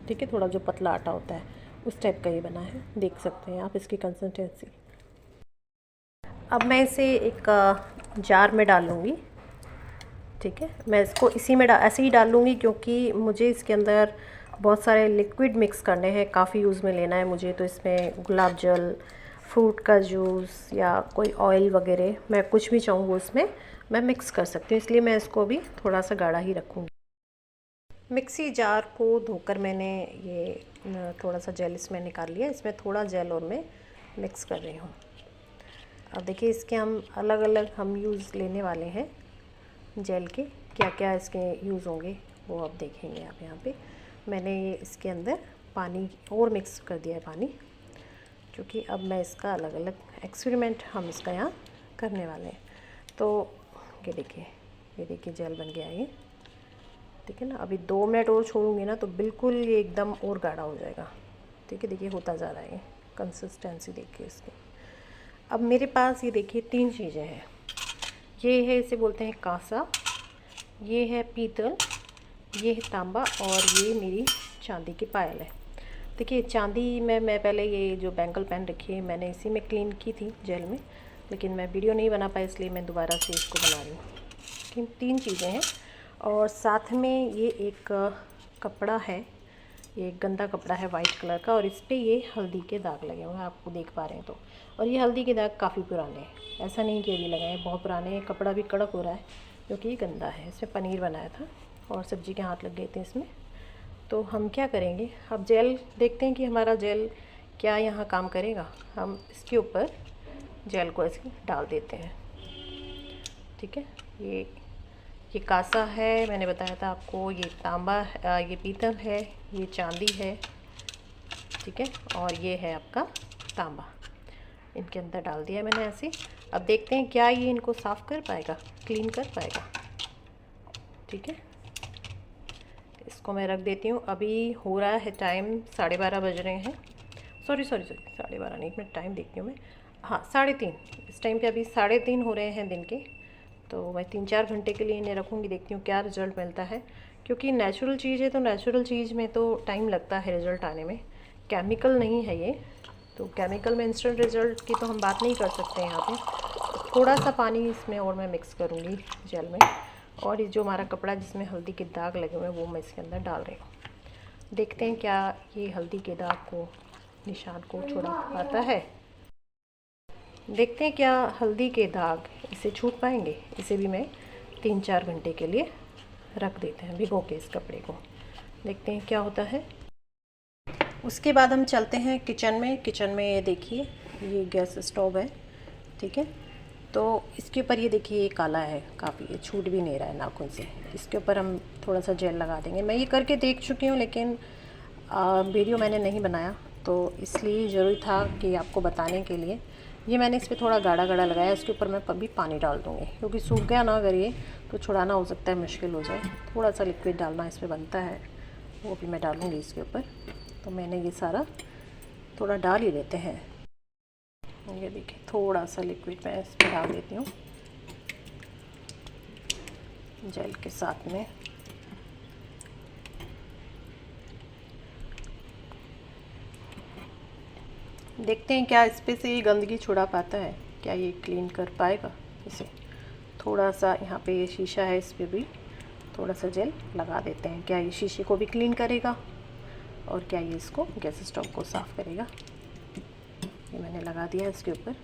ठीक है। थोड़ा जो पतला आटा होता है उस टाइप का ये बना है, देख सकते हैं आप इसकी कंसिस्टेंसी। अब मैं इसे एक जार में डाल लूँगी। ठीक है, मैं इसको इसी में ऐसे ही डाल लूँगी क्योंकि मुझे इसके अंदर बहुत सारे लिक्विड मिक्स करने हैं, काफ़ी यूज़ में लेना है मुझे। तो इसमें गुलाब जल, फ्रूट का जूस या कोई ऑयल वगैरह मैं कुछ भी चाहूँ वो उसमें मैं मिक्स कर सकती हूँ, इसलिए मैं इसको भी थोड़ा सा गाढ़ा ही रखूँगी। मिक्सी जार को धोकर मैंने ये थोड़ा सा जेल इसमें निकाल लिया। इसमें थोड़ा जेल और मैं मिक्स कर रही हूँ। अब देखिए इसके हम अलग अलग हम यूज़ लेने वाले हैं जेल के, क्या क्या इसके यूज़ होंगे वो अब देखेंगे आप। यहाँ पे मैंने ये इसके अंदर पानी और मिक्स कर दिया है पानी, क्योंकि अब मैं इसका अलग अलग एक्सपेरिमेंट हम इसका यहाँ करने वाले हैं। तो ये देखिए जेल बन गया ये, ठीक है ना। अभी 2 मिनट और छोड़ूंगी ना तो बिल्कुल ये एकदम और गाढ़ा हो जाएगा। ठीक है, देखिए होता जा रहा है ये, कंसिस्टेंसी देखिए इसकी। अब मेरे पास ये देखिए 3 चीज़ें हैं। ये है, इसे बोलते हैं कांसा, ये है पीतल, ये है तांबा, और ये मेरी चांदी की पायल है। देखिए चांदी में मैं पहले ये जो बैंगल पहन रखी है मैंने इसी में क्लीन की थी जेल में, लेकिन मैं वीडियो नहीं बना पाई इसलिए मैं दोबारा से इसको बना रही हूँ। 3 चीज़ें हैं, और साथ में ये एक कपड़ा है, ये गंदा कपड़ा है वाइट कलर का, और इस पर ये हल्दी के दाग लगे हुए हैं, आपको देख पा रहे हैं तो। और ये हल्दी के दाग काफ़ी पुराने हैं, ऐसा नहीं कि अभी लगाए हैं, बहुत पुराने हैं। कपड़ा भी कड़क हो रहा है क्योंकि ये गंदा है। इसमें पनीर बनाया था और सब्ज़ी के हाथ लग गए थे इसमें। तो हम क्या करेंगे, अब जेल देखते हैं कि हमारा जेल क्या यहाँ काम करेगा। हम इसके ऊपर जेल को ऐसे डाल देते हैं। ठीक है, ये कांसा है, मैंने बताया था आपको, ये तांबा, ये पीतल है, ये चांदी है, ठीक है, और ये है आपका तांबा। इनके अंदर डाल दिया मैंने ऐसे। अब देखते हैं क्या ये इनको साफ़ कर पाएगा, क्लीन कर पाएगा। ठीक है, इसको मैं रख देती हूँ। अभी हो रहा है टाइम 12:30 बज रहे हैं। सॉरी 12:30 नहीं, मैं टाइम देखती हूँ मैं, हाँ 3:30। इस टाइम पे अभी 3:30 हो रहे हैं दिन के। तो मैं 3-4 घंटे के लिए इन्हें रखूँगी, देखती हूँ क्या रिज़ल्ट मिलता है। क्योंकि नेचुरल चीज़ है तो नेचुरल चीज़ में तो टाइम लगता है रिज़ल्ट आने में, केमिकल नहीं है ये। तो केमिकल में इंस्टेंट रिज़ल्ट की तो हम बात नहीं कर सकते यहाँ पे। थोड़ा सा पानी इसमें और मैं मिक्स करूँगी जेल में, और ये जो हमारा कपड़ा जिसमें हल्दी के दाग लगे हुए हैं वो मैं इसके अंदर डाल रही हूँ। देखते हैं क्या ये हल्दी के दाग को, निशान को छुड़ा पाता है। देखते हैं क्या हल्दी के दाग इसे छूट पाएंगे। इसे भी मैं 3-4 घंटे के लिए रख देते हैं भिगो के इस कपड़े को, देखते हैं क्या होता है। उसके बाद हम चलते हैं किचन में। किचन में ये देखिए ये गैस स्टोव है, ठीक है। तो इसके ऊपर ये देखिए ये काला है काफ़ी, ये छूट भी नहीं रहा है नाखून से। इसके ऊपर हम थोड़ा सा जेल लगा देंगे। मैं ये करके देख चुकी हूँ लेकिन वीडियो मैंने नहीं बनाया, तो इसलिए ज़रूरी था कि आपको बताने के लिए। ये मैंने इस पर थोड़ा गाढ़ा गाढ़ा लगाया। इसके ऊपर मैं अभी पानी डाल दूँगी क्योंकि सूख गया ना अगर ये तो छुड़ाना हो सकता है मुश्किल हो जाए। थोड़ा सा लिक्विड डालना इस पर बनता है, वो भी मैं डालूँगी इसके ऊपर। तो मैंने ये सारा थोड़ा डाल ही देते हैं। ये देखिए थोड़ा सा लिक्विड मैं इस पर डाल देती हूँ जेल के साथ में। देखते हैं क्या इस पे से ये गंदगी छुड़ा पाता है, क्या ये क्लीन कर पाएगा इसे। थोड़ा सा यहाँ पे ये शीशा है, इस पे भी थोड़ा सा जेल लगा देते हैं। क्या ये शीशे को भी क्लीन करेगा और क्या ये इसको गैस स्टोव को साफ़ करेगा। ये मैंने लगा दिया इसके ऊपर,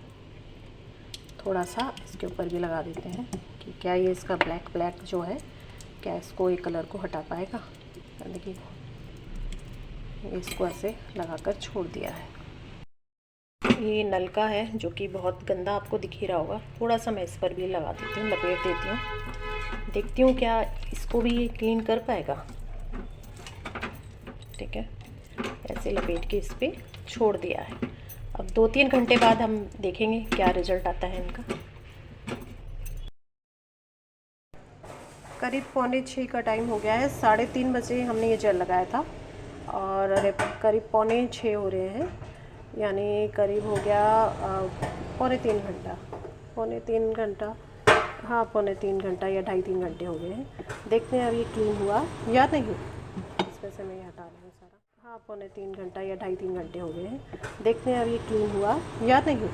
थोड़ा सा इसके ऊपर भी लगा देते हैं कि क्या ये इसका ब्लैक जो है क्या इसको ये कलर को हटा पाएगा। देखिए ये इसको ऐसे लगाकर छोड़ दिया है। ये नलका है जो कि बहुत गंदा आपको दिख ही रहा होगा, थोड़ा सा मैं इस पर भी लगा देती हूँ, लपेट देती हूँ। देखती हूँ क्या इसको भी क्लीन कर पाएगा। ठीक है, ऐसे लपेट के इस पर छोड़ दिया है। अब 2-3 घंटे बाद हम देखेंगे क्या रिज़ल्ट आता है इनका। करीब 5:45 का टाइम हो गया है। 3:30 बजे हमने ये जेल लगाया था और करीब 5:45 हो रहे हैं, यानी करीब हो गया 3.25 घंटा, 3.25 घंटा, हाँ 3.25 घंटा या 2.5-3 घंटे हो गए हैं। देखते हैं अब ये क्लीन हुआ या नहीं। इसमें से मैं हटा रही हूँ सारा, हाँ 3.25 घंटा या 2.5-3 घंटे हो गए हैं। देखते हैं अब ये क्लीन हुआ या नहीं।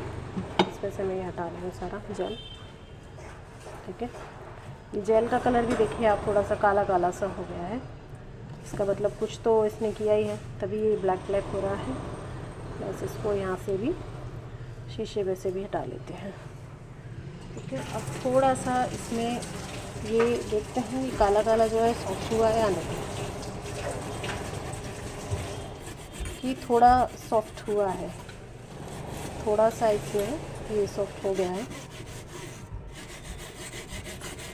इसमें से मैं हटा रही हूँ सारा जेल। ठीक है। ये जेल का कलर भी देखिए आप, थोड़ा सा काला काला सा हो गया है। इसका मतलब कुछ तो इसने किया ही है, तभी ये ब्लैक ब्लैक हो रहा है। बस इसको यहाँ से भी शीशे में से भी हटा लेते हैं, ठीक है। अब थोड़ा सा इसमें ये देखते हैं ये काला काला जो है सॉफ्ट हुआ है या नहीं, कि थोड़ा सॉफ्ट हुआ है, थोड़ा सा इसमें ये सॉफ्ट हो गया है।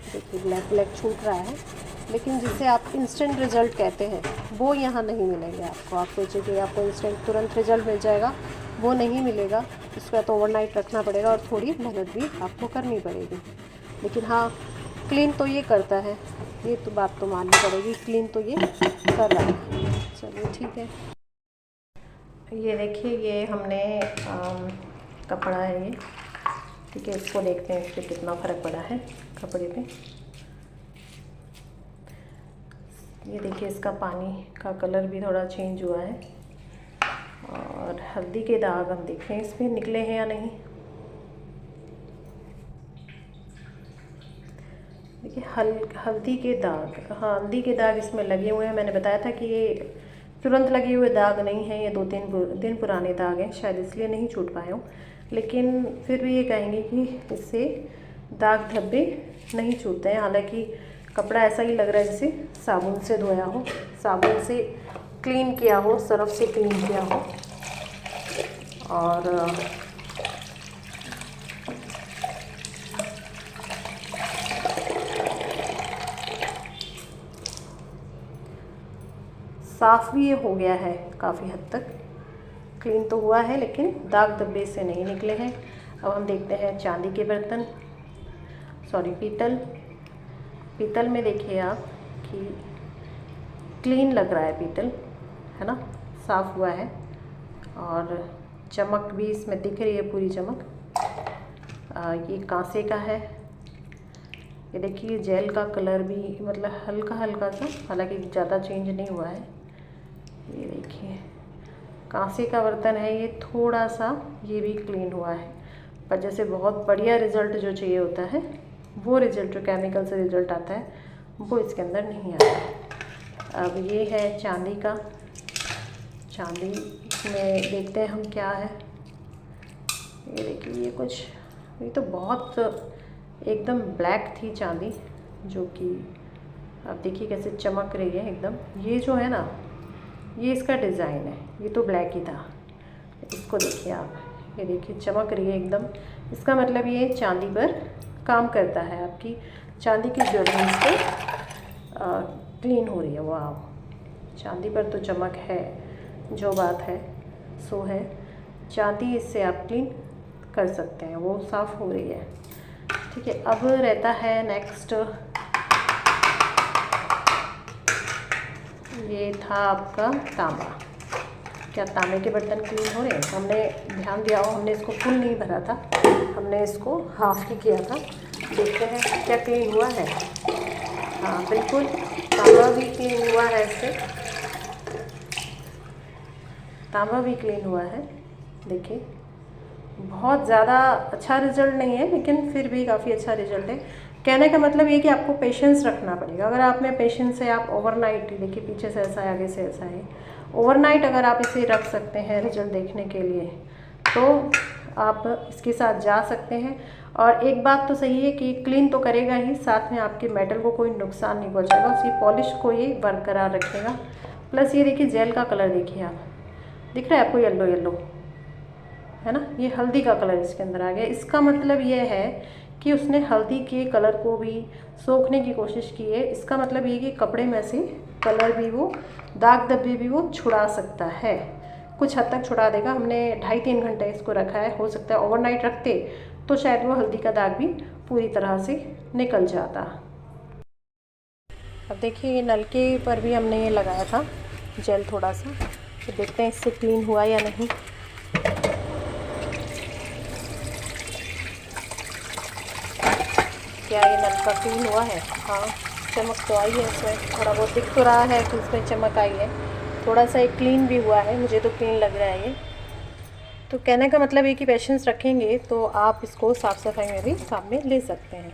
देखिए ब्लैक ब्लैक छूट रहा है, लेकिन जिसे आप इंस्टेंट रिजल्ट कहते हैं वो यहाँ नहीं मिलेंगे आपको। आप सोचिए कि आपको इंस्टेंट तुरंत रिजल्ट मिल जाएगा, वो नहीं मिलेगा। इसका तो ओवरनाइट रखना पड़ेगा और थोड़ी मेहनत भी आपको करनी पड़ेगी। लेकिन हाँ, क्लीन तो ये करता है, ये तो बात तो माननी पड़ेगी, क्लीन तो ये कर रहा है। चलिए ठीक है। ये देखिए ये हमने कपड़ा है ये, ठीक है। इसको देखते हैं इस पर कितना फ़र्क पड़ा है कपड़े पे। ये देखिए इसका पानी का कलर भी थोड़ा चेंज हुआ है, और हल्दी के दाग हम देख रहे हैं इसमें निकले हैं या नहीं। देखिए हल्दी के दाग, हाँ हल्दी के दाग इसमें लगे हुए हैं। मैंने बताया था कि ये तुरंत लगे हुए दाग नहीं हैं, ये 2-3 दिन पुराने दाग हैं, शायद इसलिए नहीं छूट पाए हो। लेकिन फिर भी ये कहेंगे कि इससे दाग धब्बे नहीं छूटते हैं। हालांकि कपड़ा ऐसा ही लग रहा है जैसे साबुन से धोया हो, साबुन से क्लीन किया हो, सर्फ से क्लीन किया हो। और साफ़ भी ये हो गया है काफ़ी हद तक, क्लीन तो हुआ है लेकिन दाग धब्बे से नहीं निकले हैं। अब हम देखते हैं चांदी के बर्तन, सॉरी पीतल में देखिए आप कि क्लीन लग रहा है पीतल, है ना, साफ़ हुआ है और चमक भी इसमें दिख रही है, पूरी चमक। ये कांसे का है। ये देखिए जेल का कलर भी मतलब हल्का हल्का सा, हालांकि ज़्यादा चेंज नहीं हुआ है। ये देखिए कांसे का बर्तन है ये, थोड़ा सा ये भी क्लीन हुआ है, पर जैसे बहुत बढ़िया रिज़ल्ट जो चाहिए होता है, वो रिज़ल्ट जो केमिकल से रिज़ल्ट आता है वो इसके अंदर नहीं आता। अब ये है चांदी का, चांदी में देखते हैं हम क्या है। ये देखिए ये कुछ, ये तो बहुत एकदम ब्लैक थी चांदी, जो कि आप देखिए कैसे चमक रही है एकदम। ये जो है ना, ये इसका डिज़ाइन है, ये तो ब्लैक ही था। इसको देखिए आप, ये देखिए चमक रही है एकदम। इसका मतलब ये चांदी पर काम करता है, आपकी चांदी की ज्वेलरी से क्लीन हो रही है। वाह, चांदी पर तो चमक है, जो बात है सो है। चांदी इससे आप क्लीन कर सकते हैं, वो साफ़ हो रही है, ठीक है। अब रहता है नेक्स्ट, ये था आपका तांबा। क्या तांबे के बर्तन क्लीन हो रहे हैं? हमने ध्यान दिया हो, हमने इसको फुल नहीं भरा था, हमने इसको हाफ ही किया था। देखते हैं क्या क्लीन हुआ है। हाँ बिल्कुल, तांबा भी क्लीन हुआ है इससे, तांबा भी क्लीन हुआ है। देखिए बहुत ज़्यादा अच्छा रिज़ल्ट नहीं है, लेकिन फिर भी काफ़ी अच्छा रिज़ल्ट है। कहने का मतलब ये कि आपको पेशेंस रखना पड़ेगा। अगर आप में पेशेंस है, आप ओवरनाइट, देखिए पीछे से ऐसा है, आगे से ऐसा है, ओवरनाइट अगर आप इसे रख सकते हैं रिजल्ट देखने के लिए, तो आप इसके साथ जा सकते हैं। और एक बात तो सही है कि क्लीन तो करेगा ही, साथ में आपके मेटल को कोई नुकसान नहीं पहुंचाएगा, उसकी पॉलिश को ये बरकरार रखेगा। प्लस ये देखिए जेल का कलर देखिए आप, दिख रहा है आपको येलो येलो, है ना, ये हल्दी का कलर इसके अंदर आ गया। इसका मतलब ये है कि उसने हल्दी के कलर को भी सोखने की कोशिश की है। इसका मतलब ये कि कपड़े में से कलर भी वो, दाग धब्बे भी वो छुड़ा सकता है, कुछ हद तक छुड़ा देगा। हमने 2.5-3 घंटे इसको रखा है, हो सकता है ओवरनाइट रखते तो शायद वो हल्दी का दाग भी पूरी तरह से निकल जाता। अब देखिए ये नलके पर भी हमने ये लगाया था जेल थोड़ा सा, तो देखते हैं इससे क्लीन हुआ या नहीं। क्या ये नलका क्लीन हुआ है? हाँ, चमक तो आई है इसमें, थोड़ा बहुत दिख तो रहा है कि इसमें चमक आई है, थोड़ा सा एक क्लीन भी हुआ है, मुझे तो क्लीन लग रहा है ये। तो कहने का मतलब ये कि पेशेंस रखेंगे तो आप इसको साफ़ सफाई में भी काम में ले सकते हैं।